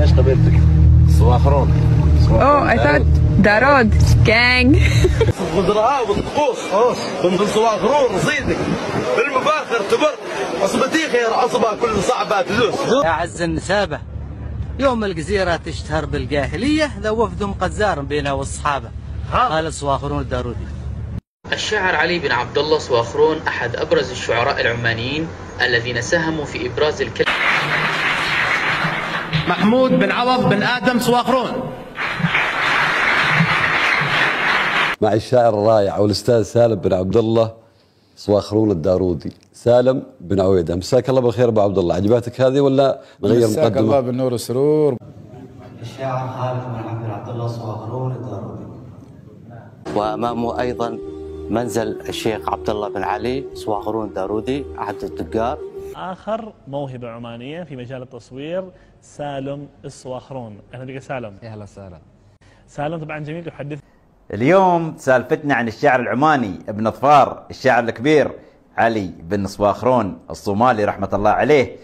ايش قبيلتك؟ صواخرون. Oh, I thought دارود gang. خضراء والطقوس بنت صواخرون رصيدك بالمباخر تبر عصبتي خير عصبة كل صعبة تلوس. يا عز النسابة يوم الجزيرة تشتهر بالجاهلية ذا وفد قد زار بينها والصحابة قال صواخرون الدارودي. الشاعر علي بن عبد الله صواخرون أحد أبرز الشعراء العمانيين الذين ساهموا في إبراز الكلمة. محمود بن عوض بن آدم صواخرون. مع الشاعر الرائع والأستاذ سالم بن عبد الله صواخرون الدارودي. سالم بن عويدة، مساك الله بالخير أبو عبد الله. عجباتك هذه ولا نغير مقدمة؟ مساك الله بالنور والسرور. الشاعر خالد بن عبد الله صواخرون الدارودي. وأمامه أيضا منزل الشيخ عبد الله بن علي صواخرون الدارودي أحد التجار. آخر موهبة عمانية في مجال التصوير سالم الصواخرون. أهلا بك سالم. يا هلا وسهلا. سالم طبعا جميل يحدث. اليوم سالفتنا عن الشاعر العماني ابن ظفار الشاعر الكبير علي بن صواخرون الصومالي رحمة الله عليه.